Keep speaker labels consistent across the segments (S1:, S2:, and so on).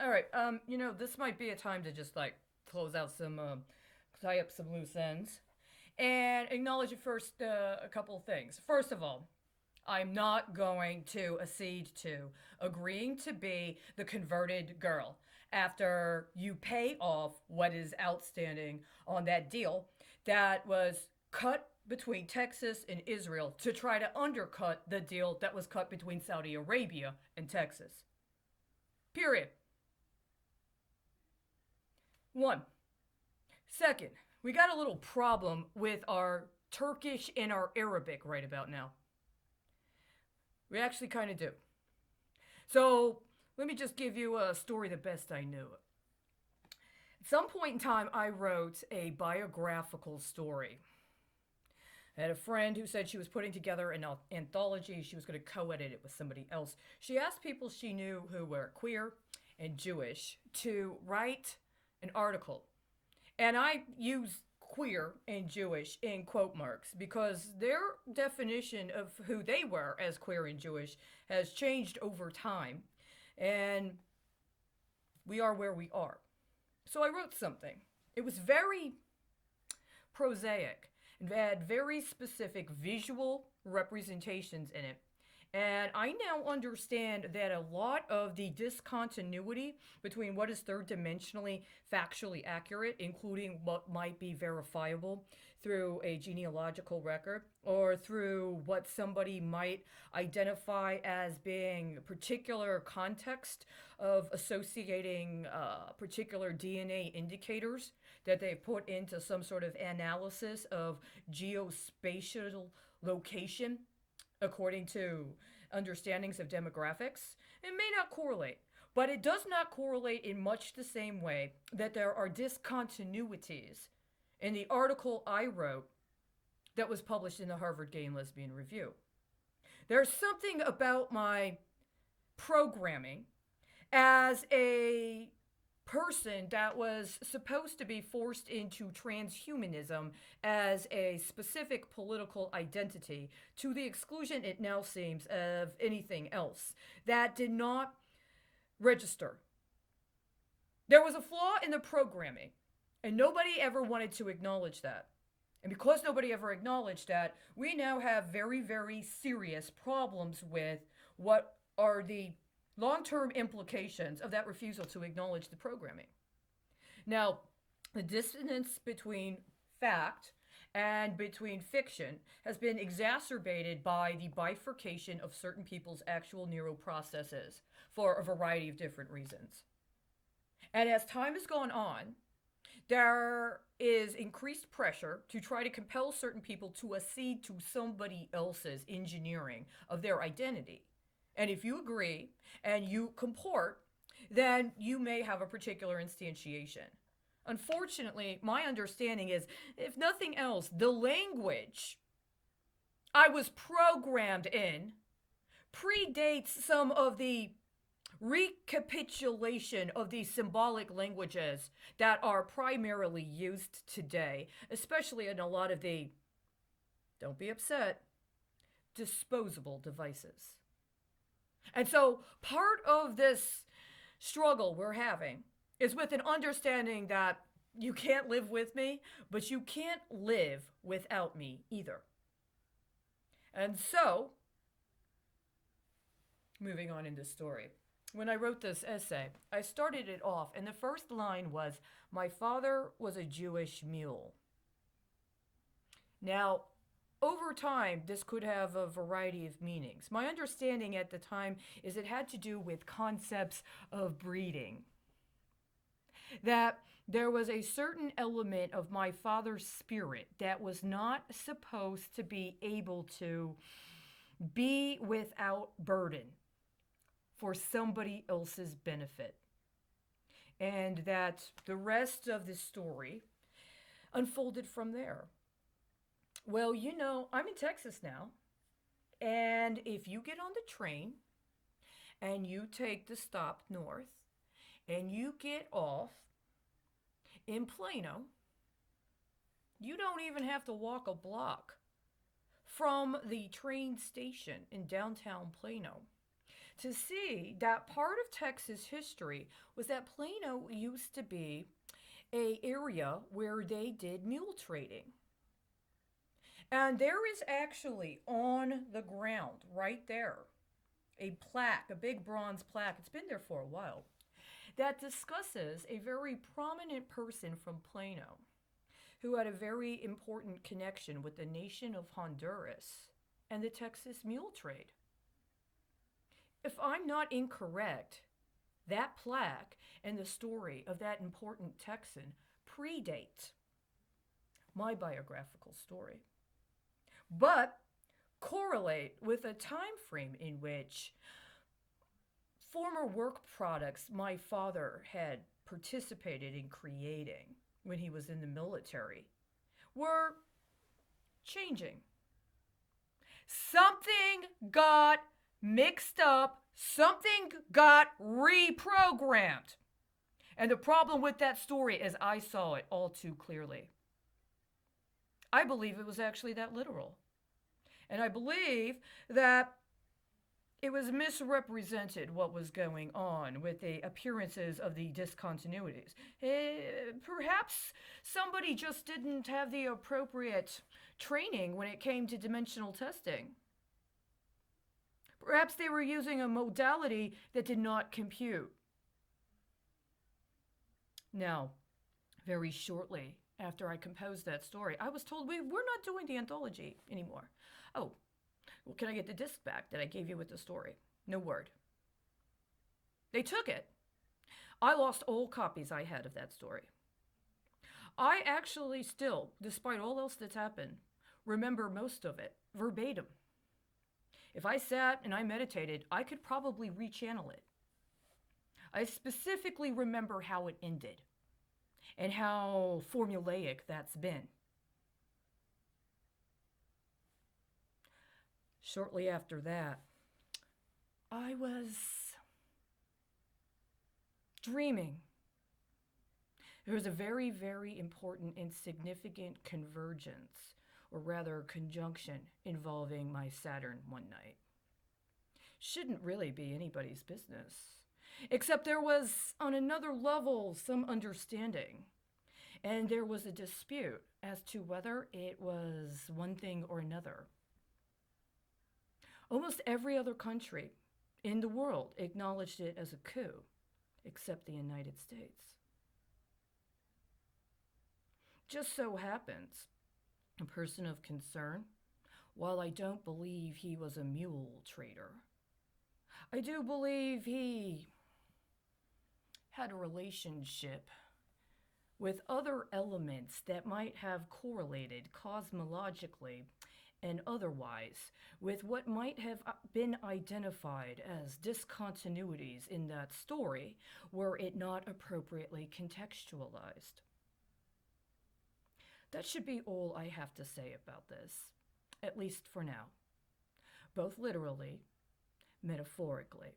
S1: All right. This might be a time to just like close out tie up some loose ends, and acknowledge at first a couple of things. First of all, I'm not going to accede to agreeing to be the converted girl after you pay off what is outstanding on that deal that was cut between Texas and Israel to try to undercut the deal that was cut between Saudi Arabia and Texas. Period. One. Second, we got a little problem with our Turkish and our Arabic right about now. We actually kind of do. So let me just give you a story the best I knew. At some point in time, I wrote a biographical story. I had a friend who said she was putting together an anthology. She was going to co edit it with somebody else. She asked people she knew who were queer and Jewish to write an article. And I use queer and Jewish in quote marks because their definition of who they were as queer and Jewish has changed over time. And we are where we are. So I wrote something. It was very prosaic and had very specific visual representations in it. And I now understand that a lot of the discontinuity between what is third dimensionally factually accurate, including what might be verifiable through a genealogical record or through what somebody might identify as being a particular context of associating particular DNA indicators that they put into some sort of analysis of geospatial location according to understandings of demographics, it may not correlate. But it does not correlate in much the same way that there are discontinuities in the article I wrote that was published in the Harvard Gay and Lesbian Review. There's something about my programming as a person that was supposed to be forced into transhumanism as a specific political identity to the exclusion, it now seems, of anything else that did not register. There was a flaw in the programming, and nobody ever wanted to acknowledge that. And because nobody ever acknowledged that, we now have very, very serious problems with what are the long-term implications of that refusal to acknowledge the programming. Now, the dissonance between fact and between fiction has been exacerbated by the bifurcation of certain people's actual neuroprocesses for a variety of different reasons. And as time has gone on, there is increased pressure to try to compel certain people to accede to somebody else's engineering of their identity. And if you agree and you comport, then you may have a particular instantiation. Unfortunately, my understanding is, if nothing else, the language I was programmed in predates some of the recapitulation of these symbolic languages that are primarily used today, especially in a lot of the, don't be upset, disposable devices. And so part of this struggle we're having is with an understanding that you can't live with me, but you can't live without me either. And so, moving on in this story. When I wrote this essay, I started it off, and the first line was, "My father was a Jewish mule." Now, over time, this could have a variety of meanings. My understanding at the time is it had to do with concepts of breeding. That there was a certain element of my father's spirit that was not supposed to be able to be without burden for somebody else's benefit. And that the rest of the story unfolded from there. Well, I'm in Texas now. And if you get on the train and you take the stop north and you get off in Plano, you don't even have to walk a block from the train station in downtown Plano to see that part of Texas history was that Plano used to be a area where they did mule trading. And there is actually on the ground right there a plaque, a big bronze plaque. It's been there for a while. That discusses a very prominent person from Plano who had a very important connection with the nation of Honduras and the Texas mule trade. If I'm not incorrect, that plaque and the story of that important Texan predate my biographical story, but correlate with a time frame in which former work products my father had participated in creating when he was in the military were changing. Something got mixed up, something got reprogrammed. And the problem with that story is I saw it all too clearly. I believe it was actually that literal. And I believe that it was misrepresented what was going on with the appearances of the discontinuities. Perhaps somebody just didn't have the appropriate training when it came to dimensional testing. Perhaps they were using a modality that did not compute. Now, very shortly after I composed that story, I was told we're not doing the anthology anymore. Oh, well, can I get the disc back that I gave you with the story? No word. They took it. I lost all copies I had of that story. I actually still, despite all else that's happened, remember most of it verbatim. If I sat and I meditated, I could probably rechannel it. I specifically remember how it ended and how formulaic that's been. Shortly after that, I was dreaming. There was a very, very important and significant convergence, or rather conjunction, involving my Saturn one night. Shouldn't really be anybody's business, except there was, on another level, some understanding. And there was a dispute as to whether it was one thing or another. Almost every other country in the world acknowledged it as a coup, except the United States. Just so happens, a person of concern, while I don't believe he was a mule trader, I do believe he had a relationship with other elements that might have correlated cosmologically and otherwise with what might have been identified as discontinuities in that story were it not appropriately contextualized. That should be all I have to say about this, at least for now, both literally, metaphorically,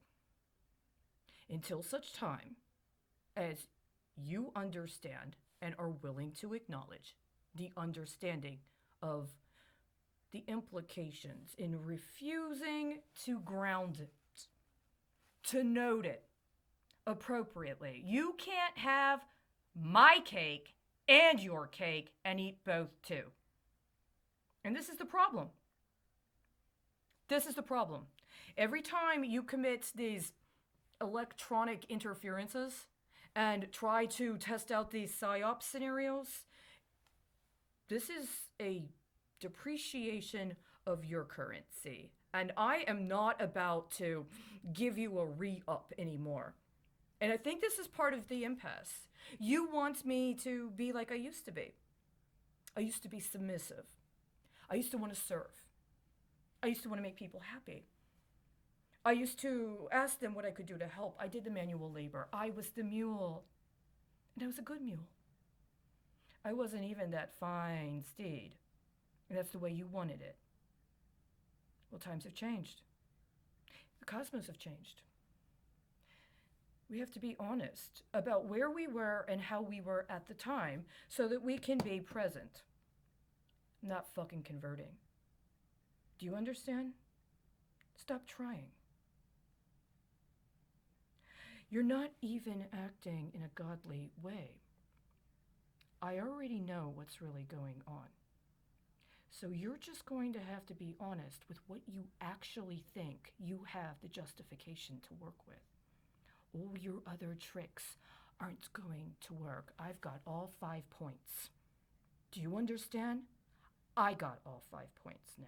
S1: until such time as you understand and are willing to acknowledge the understanding of the implications in refusing to ground it, to note it appropriately. You can't have my cake and your cake and eat both too. And this is the problem. This is the problem. Every time you commit these electronic interferences and try to test out these PSYOP scenarios, this is a depreciation of your currency. And I am not about to give you a re-up anymore. And I think this is part of the impasse. You want me to be like I used to be. I used to be submissive. I used to want to serve. I used to want to make people happy. I used to ask them what I could do to help. I did the manual labor. I was the mule. And I was a good mule. I wasn't even that fine steed. And that's the way you wanted it. Well, times have changed. The cosmos have changed. We have to be honest about where we were and how we were at the time so that we can be present, not fucking converting. Do you understand? Stop trying. You're not even acting in a godly way. I already know what's really going on. So you're just going to have to be honest with what you actually think you have the justification to work with. All your other tricks aren't going to work. I've got all 5 points. Do you understand? I got all 5 points now.